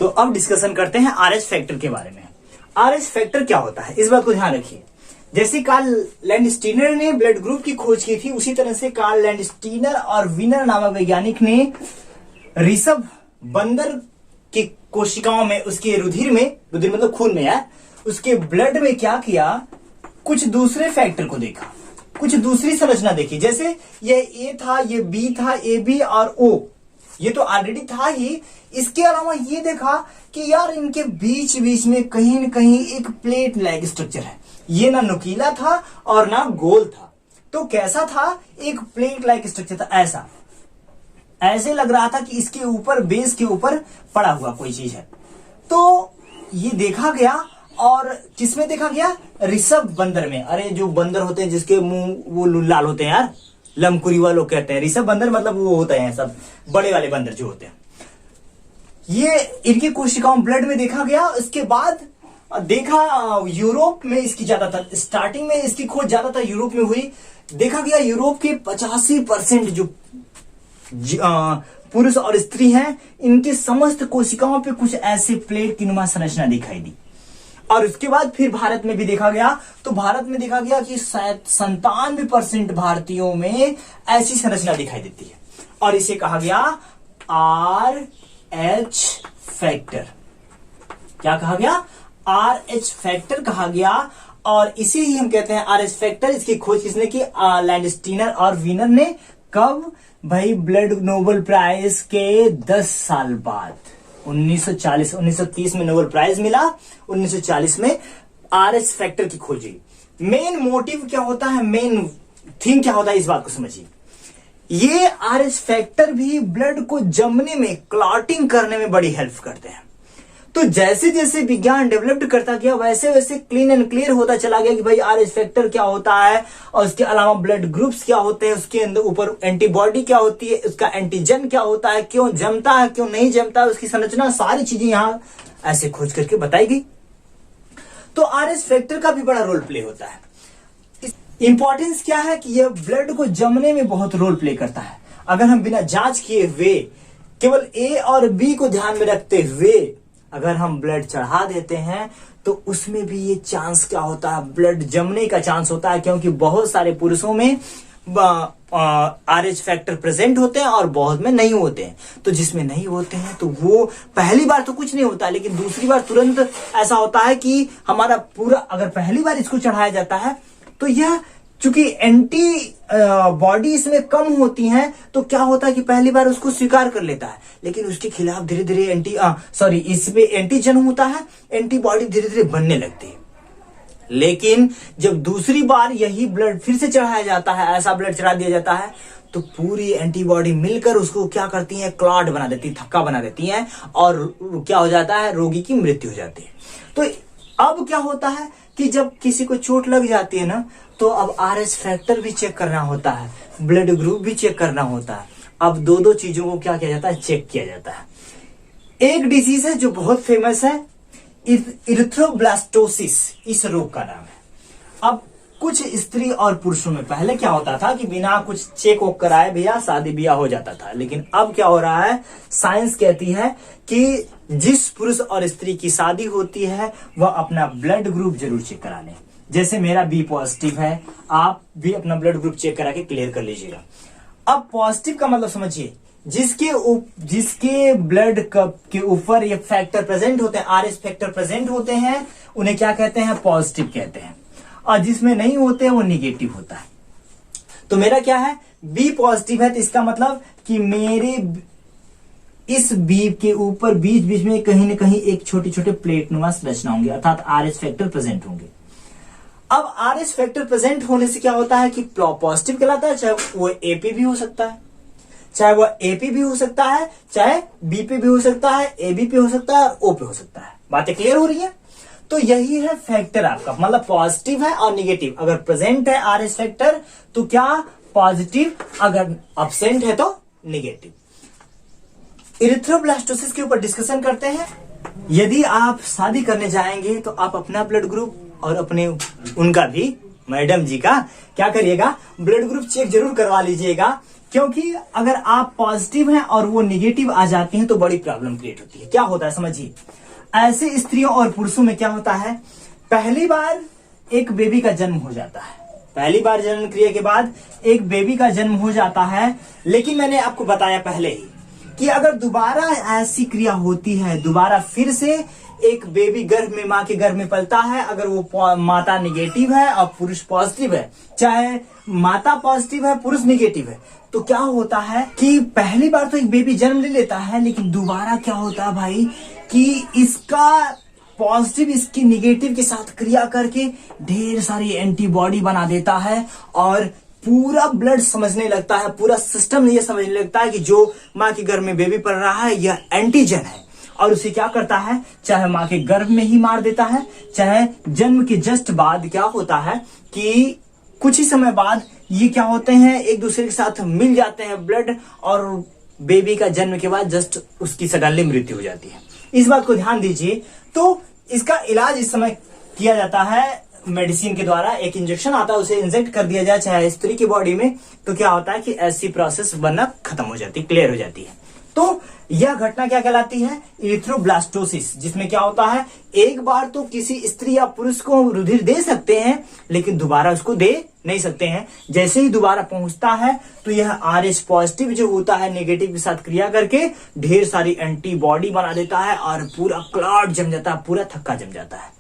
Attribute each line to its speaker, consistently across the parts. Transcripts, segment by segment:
Speaker 1: तो अब डिस्कशन करते हैं आरएच फैक्टर के बारे में। आरएच फैक्टर क्या होता है, इस बात को ध्यान रखिए। जैसे कार्ल लैंडस्टीनर ने ब्लड ग्रुप की खोज की थी, उसी तरह से कार्ल लैंडस्टीनर और विनर नामक वैज्ञानिक ने ऋषभ बंदर की कोशिकाओं में, उसके रुधिर मतलब खून में है, उसके ब्लड में क्या किया, कुछ दूसरे फैक्टर को देखा, कुछ दूसरी संरचना देखी। जैसे ये ए था, ये बी था, ए बी और ओ, ये तो ऑलरेडी था ही। इसके अलावा ये देखा कि यार इनके बीच बीच में कहीं न कहीं एक प्लेट लाइक स्ट्रक्चर है। ये ना नुकीला था और ना गोल था, तो कैसा था, एक प्लेट लाइक स्ट्रक्चर था। ऐसे लग रहा था कि इसके ऊपर, बेस के ऊपर पड़ा हुआ कोई चीज है। तो ये देखा गया, और किसमें देखा गया, ऋषभ बंदर में। अरे जो बंदर होते हैं जिसके मुंह वो लाल होते हैं यार, लमकुरीवा लोग कहते हैं। ऋषभ बंदर मतलब वो होते हैं सब बड़े वाले बंदर जो होते हैं। ये इनकी कोशिकाओं ब्लड में देखा गया। इसके बाद देखा यूरोप में इसकी ज्यादातर, स्टार्टिंग में इसकी खोज ज्यादातर यूरोप में हुई। देखा गया यूरोप के 85% जो पुरुष और स्त्री हैं, इनके समस्त कोशिकाओं पे कुछ ऐसे प्लेट की नुमा संरचना दिखाई दी। और उसके बाद फिर भारत में भी देखा गया, तो भारत में देखा गया कि शायद 97% भारतीयों में ऐसी संरचना दिखाई देती है, और इसे कहा गया आरएच फैक्टर। क्या कहा गया, आरएच फैक्टर कहा गया। और इसे ही हम कहते हैं आरएच फैक्टर। इसकी खोज किसने की, लैंडस्टीनर और विनर ने। कब भाई, ब्लड नोबेल प्राइज के 10 साल बाद, 1930 में नोबेल प्राइज मिला, 1940 में आरएच फैक्टर की खोजी। मेन मोटिव क्या होता है, मेन थिंग क्या होता है, इस बात को समझिए। ये आरएच फैक्टर भी ब्लड को जमने में, क्लॉटिंग करने में बड़ी हेल्प करते हैं। तो जैसे जैसे विज्ञान डेवलप्ड करता गया, वैसे वैसे क्लीन एंड क्लियर होता चला गया कि भाई आरएच फैक्टर क्या होता है, और उसके अलावा ब्लड ग्रुप्स क्या होते हैं, उसके अंदर ऊपर एंटीबॉडी क्या होती है, उसका एंटीजन क्या होता है, क्यों जमता है, क्यों नहीं जमता है, उसकी संरचना, सारी चीजें यहां ऐसे खोज करके बताई गई। तो आरएच फैक्टर का भी बड़ा रोल प्ले होता है। इंपॉर्टेंस क्या है कि यह ब्लड को जमने में बहुत रोल प्ले करता है। अगर हम बिना जांच किए हुए, केवल ए और बी को ध्यान में रखते हुए अगर हम ब्लड चढ़ा देते हैं, तो उसमें भी ये चांस क्या होता है, ब्लड जमने का चांस होता है, क्योंकि बहुत सारे पुरुषों में आरएच फैक्टर प्रेजेंट होते हैं और बहुत में नहीं होते हैं। तो जिसमें नहीं होते हैं तो वो पहली बार तो कुछ नहीं होता, लेकिन दूसरी बार तुरंत ऐसा होता है कि हमारा पूरा, अगर पहली बार इसको चढ़ाया जाता है तो यह, चूंकि एंटी बॉडी इसमें कम होती हैं, तो क्या होता है कि पहली बार उसको स्वीकार कर लेता है, लेकिन उसके खिलाफ धीरे धीरे इसमें एंटीजन होता है, एंटीबॉडी धीरे धीरे बनने लगती है। लेकिन जब दूसरी बार यही ब्लड फिर से चढ़ाया जाता है, ऐसा ब्लड चढ़ा दिया जाता है, तो पूरी एंटीबॉडी मिलकर उसको क्या करती है, क्लॉट बना देती है, थक्का बना देती है, और क्या हो जाता है, रोगी की मृत्यु हो जाती है। तो अब क्या होता है कि जब किसी को चोट लग जाती है ना, तो अब आरएच फैक्टर भी चेक करना होता है, ब्लड ग्रुप भी चेक करना होता है। अब दो चीजों को क्या किया जाता है, चेक किया जाता है। एक डिजीज है जो बहुत फेमस है, इरिथ्रोब्लास्टोसिस, इस रोग का नाम है। अब कुछ स्त्री और पुरुषों में पहले क्या होता था कि बिना कुछ चेक वोक कराए भैया शादी ब्याह हो जाता था, लेकिन अब क्या हो रहा है, साइंस कहती है कि जिस पुरुष और स्त्री की शादी होती है वह अपना ब्लड ग्रुप जरूर चेक करा लें। जैसे मेरा बी पॉजिटिव है, आप भी अपना ब्लड ग्रुप चेक करा के क्लियर कर लीजिएगा। अब पॉजिटिव का मतलब समझिए, जिसके ब्लड कप के ऊपर ये फैक्टर प्रेजेंट होते हैं, आरएच फैक्टर प्रेजेंट होते हैं, उन्हें क्या कहते हैं, पॉजिटिव कहते हैं, और जिसमें नहीं होते हैं वो निगेटिव होता है। तो मेरा क्या है, बी पॉजिटिव है, तो इसका मतलब कि मेरे इस बी के ऊपर बीच बीच में कहीं न कहीं एक छोटे छोटे प्लेट नुमा संरचना होंगे, अर्थात आरएच फैक्टर प्रेजेंट होंगे। अब आरएच फैक्टर प्रेजेंट होने से क्या होता है कि पॉजिटिव कहलाता है, चाहे वो एपी भी हो सकता है, चाहे वो एपी भी हो सकता है, चाहे बी पे भी हो सकता है, एबी पे हो सकता है, और ओ पे हो सकता है। बातें क्लियर हो रही है? तो यही है फैक्टर आपका, मतलब पॉजिटिव है और निगेटिव। अगर प्रेजेंट है आरएच फैक्टर तो क्या पॉजिटिव, अगर अब्सेंट है तो निगेटिव। इरिथ्रोब्लास्टोसिस के ऊपर डिस्कशन करते हैं। यदि आप शादी करने जाएंगे तो आप अपना ब्लड ग्रुप और अपने उनका भी, मैडम जी का क्या करिएगा, ब्लड ग्रुप चेक जरूर करवा लीजिएगा, क्योंकि अगर आप पॉजिटिव हैं और वो निगेटिव आ जाती हैं तो बड़ी प्रॉब्लम क्रिएट होती है। क्या होता है समझिए, ऐसे स्त्रियों और पुरुषों में क्या होता है, पहली बार एक बेबी का जन्म हो जाता है, पहली बार जन्म क्रिया के बाद एक बेबी का जन्म हो जाता है, लेकिन मैंने आपको बताया पहले ही कि अगर दोबारा ऐसी क्रिया होती है, दोबारा फिर से एक बेबी गर्भ में, मां के गर्भ में पलता है, अगर वो माता निगेटिव है और पुरुष पॉजिटिव है, चाहे माता पॉजिटिव है पुरुष निगेटिव है, तो क्या होता है कि पहली बार तो एक बेबी जन्म ले लेता है, लेकिन दोबारा क्या होता है भाई कि इसका पॉजिटिव इसकी निगेटिव के साथ क्रिया करके ढेर सारी एंटीबॉडी बना देता है और पूरा ब्लड समझने लगता है, पूरा सिस्टम ये समझने लगता है कि जो मां के गर्भ में बेबी पल रहा है यह एंटीजन है, और उसे क्या करता है, चाहे मां के गर्भ में ही मार देता है, चाहे जन्म के जस्ट बाद क्या होता है कि कुछ ही समय बाद ये क्या होते हैं, एक दूसरे के साथ मिल जाते हैं ब्लड, और बेबी का जन्म के बाद जस्ट उसकी सडनली मृत्यु हो जाती है। इस बात को ध्यान दीजिए। तो इसका इलाज इस समय किया जाता है मेडिसिन के द्वारा, एक इंजेक्शन आता है, उसे इंजेक्ट कर दिया जाए चाहे स्त्री की बॉडी में, तो क्या होता है कि ऐसी प्रोसेस बनना खत्म हो जाती है, क्लियर हो जाती है। तो यह घटना क्या कहलाती है, इरिथ्रोब्लास्टोसिस, जिसमें क्या होता है, एक बार तो किसी स्त्री या पुरुष को रुधिर दे सकते हैं लेकिन दोबारा उसको दे नहीं सकते हैं। जैसे ही दोबारा पहुंचता है तो यह RH पॉजिटिव जो होता है निगेटिव के साथ क्रिया करके ढेर सारी एंटीबॉडी बना देता है और पूरा क्लॉट जम जाता है, पूरा थक्का जम जाता है।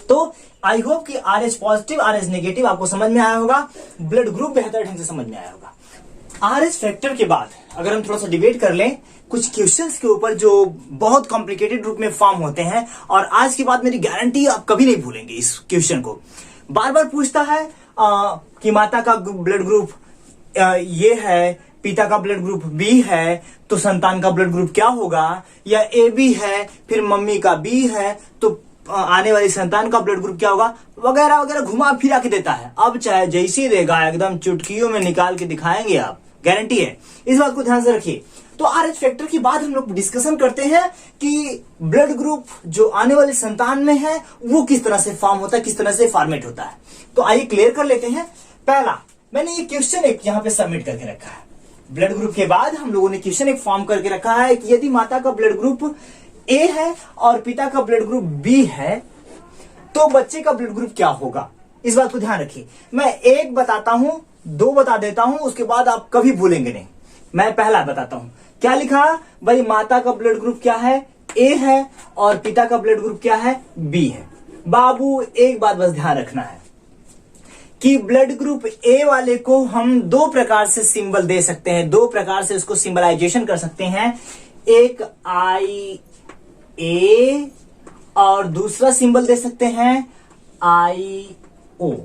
Speaker 1: तो आई होप कि RH पॉजिटिव RH नेगेटिव आपको समझ में आया होगा, ब्लड ग्रुप बेहतर ढंग से समझ में आया होगा। RH फैक्टर के बाद अगर हम थोड़ा सा डिबेट कर लें कुछ क्वेश्चंस के ऊपर जो बहुत कॉम्प्लिकेटेड रूप में फॉर्म होते हैं, और आज के बाद मेरी गारंटी आप कभी नहीं भूलेंगे इस क्वेश्चन को। बार बार पूछता है कि माता का ब्लड ग्रुप ये है, पिता का ब्लड ग्रुप B है, तो संतान का ब्लड ग्रुप क्या होगा, या AB है फिर मम्मी का B है तो आने वाली संतान का ब्लड ग्रुप क्या होगा, वगैरह वगैरह घुमा फिरा के देता है। अब चाहे जैसी देगा एकदम चुटकियों में निकाल के दिखाएंगे, आप गारंटी है, इस बात को ध्यान से रखिए। तो RH फैक्टर के बाद हम लोग डिस्कशन करते हैं कि ब्लड ग्रुप जो आने वाली संतान में है वो किस तरह से फॉर्म होता है, किस तरह से फॉर्मेट होता है। तो आइए क्लियर कर लेते हैं। पहला, मैंने ये क्वेश्चन एक यहां पे सबमिट करके रखा है। ब्लड ग्रुप के बाद हम लोगों ने क्वेश्चन एक फॉर्म करके रखा है कि यदि माता का ब्लड ग्रुप A है और पिता का ब्लड ग्रुप B है तो बच्चे का ब्लड ग्रुप क्या होगा। इस बात को ध्यान रखिए। मैं एक बताता हूं, दो बता देता हूं, उसके बाद आप कभी भूलेंगे नहीं। मैं पहला बताता हूं, क्या लिखा भाई, माता का ब्लड ग्रुप क्या है, A है, और पिता का ब्लड ग्रुप क्या है, B है। बाबू एक बात बस ध्यान रखना है कि ब्लड ग्रुप A वाले को हम दो प्रकार से सिंबल दे सकते हैं, दो प्रकार से उसको सिंबलाइजेशन कर सकते हैं। एक IA और दूसरा सिंबल दे सकते हैं IO।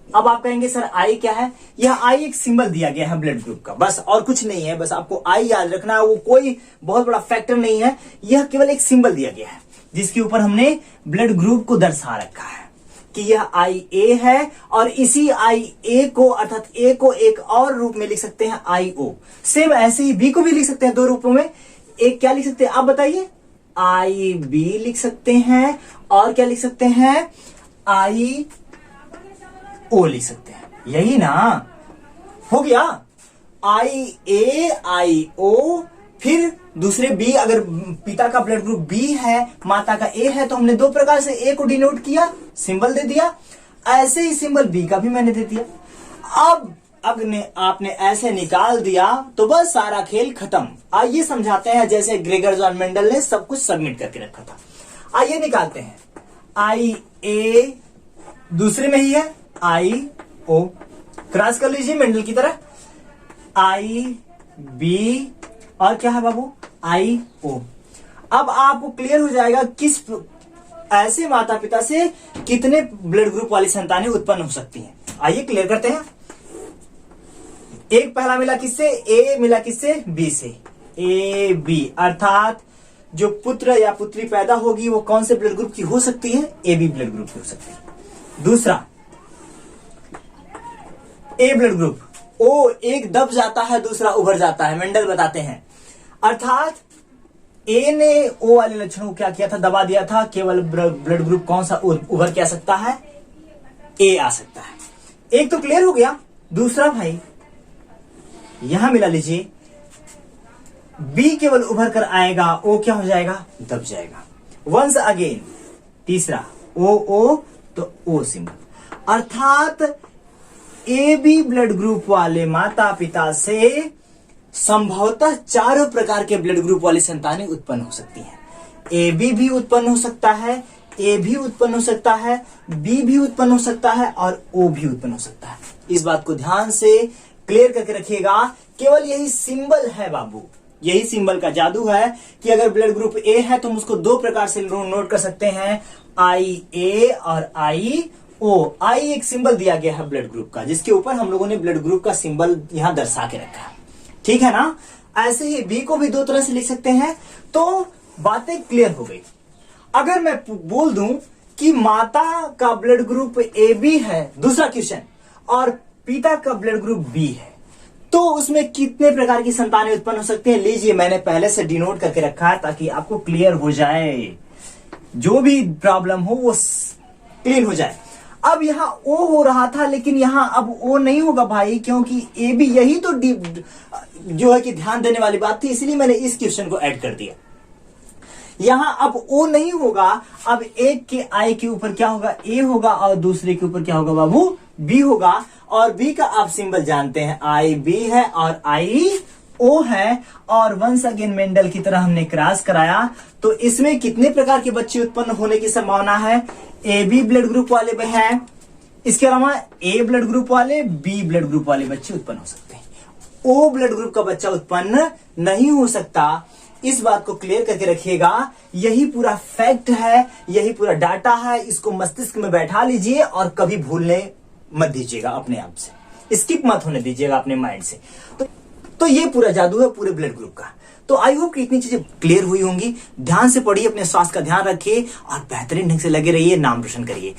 Speaker 1: अब आप कहेंगे सर I क्या है, यह I एक सिंबल दिया गया है ब्लड ग्रुप का, बस और कुछ नहीं है, बस आपको I याद रखना है, वो कोई बहुत बड़ा फैक्टर नहीं है, यह केवल एक सिंबल दिया गया है जिसके ऊपर हमने ब्लड ग्रुप को दर्शा रखा है कि यह IA है, और इसी IA को अर्थात A को एक और रूप में लिख सकते हैं IO। सेम ऐसे ही B को भी लिख सकते हैं दो रूपों में। एक क्या लिख सकते हैं आप बताइए, IB लिख सकते हैं, और क्या लिख सकते हैं, IO लिख सकते हैं। यही ना हो गया, IA IO। फिर दूसरे B, अगर पिता का ब्लड ग्रुप B है, माता का A है, तो हमने दो प्रकार से A को डिनोट किया, सिंबल दे दिया। ऐसे ही सिंबल B का भी मैंने दे दिया। अब आपने ऐसे निकाल दिया तो बस सारा खेल खत्म। आइए समझाते हैं, जैसे ग्रेगर्स और मेंडल ने सब कुछ सबमिट करके रखा था। आइए निकालते हैं। IA दूसरे में ही है, IO क्रॉस कर लीजिए मेंडल की तरह, IB और क्या है बाबू, IO। अब आपको क्लियर हो जाएगा किस ऐसे माता पिता से कितने ब्लड ग्रुप वाली संतानें उत्पन्न हो सकती हैं। आइए क्लियर करते हैं। एक पहला मिला किससे, A मिला किससे, B से। AB अर्थात जो पुत्र या पुत्री पैदा होगी वो कौन से ब्लड ग्रुप की हो सकती है, AB ब्लड ग्रुप की हो सकती है। दूसरा A ब्लड ग्रुप, O एक दब जाता है, दूसरा उभर जाता है, मेंडल बताते हैं। अर्थात A ने O वाले लक्षणों को क्या किया था, दबा दिया था। केवल ब्लड ग्रुप कौन सा उभर के आ सकता है, A आ सकता है। एक तो क्लियर हो गया। दूसरा भाई यहां मिला लीजिए, बी केवल उभर कर आएगा, ओ क्या हो जाएगा, दब जाएगा। वंस अगेन तीसरा ओ तो ओ सिंबल, अर्थात ए बी ब्लड ग्रुप वाले माता पिता से संभवतः चारों प्रकार के ब्लड ग्रुप वाली संतानें उत्पन्न हो सकती हैं। ए बी भी उत्पन्न हो सकता है, ए भी उत्पन्न हो सकता है, बी भी उत्पन्न हो सकता है और ओ भी उत्पन्न हो सकता है। इस बात को ध्यान से क्लियर करके रखिएगा। केवल यही सिंबल है बाबू, यही सिंबल का जादू है कि अगर ब्लड ग्रुप ए है तो हम उसको दो प्रकार से नोट कर सकते हैं, आई ए और आई ओ। आई एक सिंबल दिया गया है ब्लड ग्रुप का, जिसके ऊपर हम लोगों ने ब्लड ग्रुप का सिंबल यहां दर्शा के रखा है, ठीक है ना। ऐसे ही बी को भी दो तरह से लिख सकते हैं। तो बातें क्लियर हो गई। अगर मैं बोल दूं कि माता का ब्लड ग्रुप ए बी है, दूसरा क्वेश्चन, और पिता का ब्लड ग्रुप बी है, तो उसमें कितने प्रकार की संतानें उत्पन्न हो सकती हैं? लीजिए, मैंने पहले से डिनोट करके रखा है ताकि आपको क्लियर हो जाए, जो भी प्रॉब्लम हो वो क्लियर हो जाए। अब यहां ओ हो रहा था, लेकिन यहां अब ओ नहीं होगा भाई, क्योंकि ए बी, यही तो जो है कि ध्यान देने वाली बात थी, इसलिए मैंने इस क्वेश्चन को ऐड कर दिया। यहां अब ओ नहीं होगा, अब एक के आई के ऊपर क्या होगा, ए होगा, और दूसरे के ऊपर क्या होगा बाबू, बी होगा। और बी का आप सिंबल जानते हैं, आई बी है और आई ओ है। और वंस अगेन मेंडल की तरह हमने क्रॉस कराया, तो इसमें कितने प्रकार के बच्चे उत्पन्न होने की संभावना है? ए बी ब्लड ग्रुप वाले भी हैं, इसके अलावा ए ब्लड ग्रुप वाले, बी ब्लड ग्रुप वाले बच्चे उत्पन्न हो सकते हैं। ओ ब्लड ग्रुप का बच्चा उत्पन्न नहीं हो सकता। इस बात को क्लियर करके रखिएगा। यही पूरा फैक्ट है, यही पूरा डाटा है। इसको मस्तिष्क में बैठा लीजिए और कभी भूलने मत दीजिएगा अपने आप से, स्किप मत होने दीजिएगा अपने माइंड से। तो ये पूरा जादू है पूरे ब्लड ग्रुप का। तो आई होप कि इतनी चीजें क्लियर हुई होंगी। ध्यान से पढ़िए, अपने स्वास्थ्य का ध्यान रखिए और बेहतरीन ढंग से लगे रहिए, नाम रोशन करिए।